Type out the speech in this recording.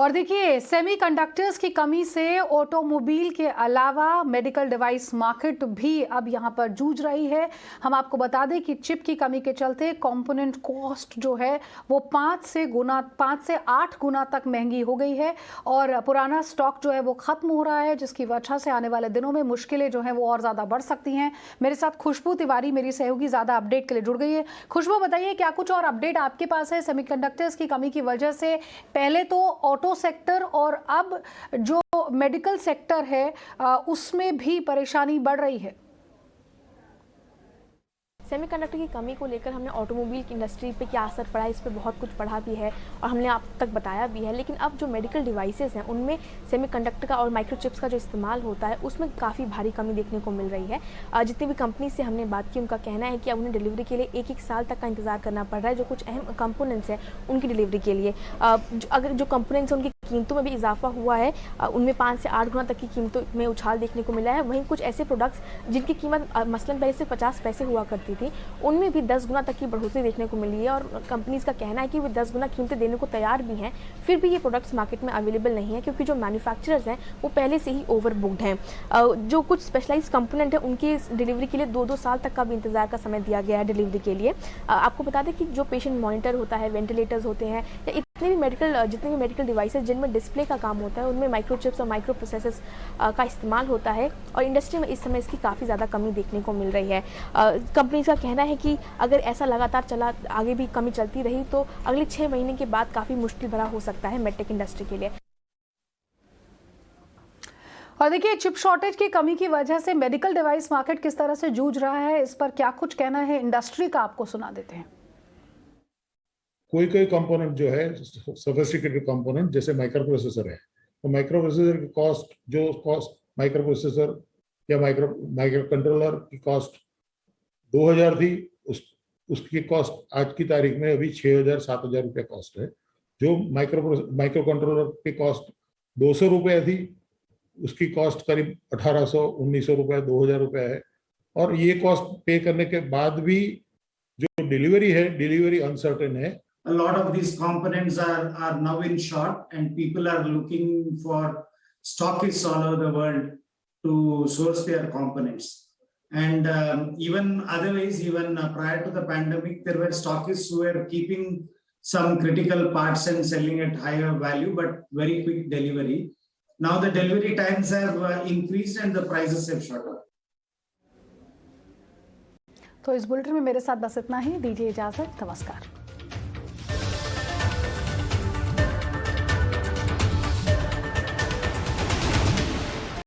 और देखिए, सेमीकंडक्टर्स की कमी से ऑटोमोबाइल के अलावा मेडिकल डिवाइस मार्केट भी अब यहां पर जूझ रही है। हम आपको बता दें कि चिप की कमी के चलते कंपोनेंट कॉस्ट जो है वो 5 से 8 गुना तक महंगी हो गई है और पुराना स्टॉक जो है वो खत्म हो रहा है, जिसकी वजह से आने वाले दिनों में मुश्किलें जो हैं वो और ज़्यादा बढ़ सकती हैं। मेरे साथ खुशबू तिवारी, मेरी सहयोगी, ज़्यादा अपडेट के लिए जुड़ गई है। खुशबू, बताइए क्या कुछ और अपडेट आपके पास है सेमीकंडक्टर्स की कमी की वजह से? पहले तो ऑटो सेक्टर और अब जो मेडिकल सेक्टर है उसमें भी परेशानी बढ़ रही है। सेमीकंडक्टर की कमी को लेकर हमने ऑटोमोबाइल की इंडस्ट्री पे क्या असर पड़ा है, इस पे बहुत कुछ पढ़ा भी है और हमने आप तक बताया भी है। लेकिन अब जो मेडिकल डिवाइसेस हैं उनमें सेमीकंडक्टर का और माइक्रोचिप्स का जो इस्तेमाल होता है उसमें काफ़ी भारी कमी देखने को मिल रही है। जितनी भी कंपनी से हमने बात की उनका कहना है कि अब उन्हें डिलीवरी के लिए एक साल तक का इंतजार करना पड़ रहा है। जो कुछ अहम कंपोनेंट्स हैं उनकी डिलीवरी के लिए अगर जो कंपोनेंट्स हैं उनकी कीमतों में भी इजाफा हुआ है, उनमें 5 से 8 गुना तक की कीमतों में उछाल देखने को मिला है। वहीं कुछ ऐसे प्रोडक्ट्स जिनकी कीमत मसलन पहले से 50 पैसे हुआ करती थी, उनमें भी 10 गुना तक की बढ़ोतरी देखने को मिली है और कंपनीज का कहना है कि वे 10 गुना कीमतें देने को तैयार भी हैं। फिर भी ये प्रोडक्ट्स मार्केट में अवेलेबल नहीं है क्योंकि जो मैन्युफैक्चरर्स हैं वो पहले से ही ओवर बुक्ड हैं। जो कुछ स्पेशलाइज कंपोनेंट है उनकी डिलीवरी के लिए 2-2 साल तक का भी इंतजार का समय दिया गया है डिलीवरी के लिए। आपको बता दें कि जो पेशेंट मॉनिटर होता है, वेंटिलेटर्स होते हैं या जितने भी मेडिकल डिवाइसेस जिनमें डिस्प्ले का काम होता है उनमें माइक्रोचिप्स और माइक्रो प्रोसेसर्स का इस्तेमाल होता है और इंडस्ट्री में इस समय इसकी काफ़ी ज़्यादा कमी देखने को मिल रही है। कंपनी का कहना है कि अगर ऐसा लगातार चला आगे भी कमी चलती रही तो अगले 6 महीने के बाद काफ़ी मुश्किल भरा हो सकता है मेडटेक इंडस्ट्री के लिए। और देखिए, चिप शॉर्टेज की कमी की वजह से मेडिकल डिवाइस मार्केट किस तरह से जूझ रहा है, इस पर क्या कुछ कहना है इंडस्ट्री का, आपको सुना देते हैं। कोई कंपोनेंट जो है सोफिस्टिकेटेड कंपोनेंट जैसे माइक्रो प्रोसेसर है, तो माइक्रो प्रोसेसर की कॉस्ट माइक्रो प्रोसेसर या माइक्रो कंट्रोलर की कॉस्ट 2000 थी, उसकी कॉस्ट आज की तारीख में अभी 6000-7000 रुपये कॉस्ट है। जो माइक्रो कंट्रोलर की कॉस्ट 200 रुपये थी, उसकी कॉस्ट करीब 1800-1900 रुपये 2000 रुपये है। और ये कॉस्ट पे करने के बाद भी जो डिलीवरी अनसर्टेन है। A lot of these components are now in short and people are looking for stockists all over the world to source their components. And even otherwise, even prior to the pandemic, there were stockists who were keeping some critical parts and selling at higher value, but very quick delivery. Now the delivery times have increased and the prices have shot up. तो इस bulletin में मेरे साथ बस इतना ही। दीजिए इजाजत, नमस्कार।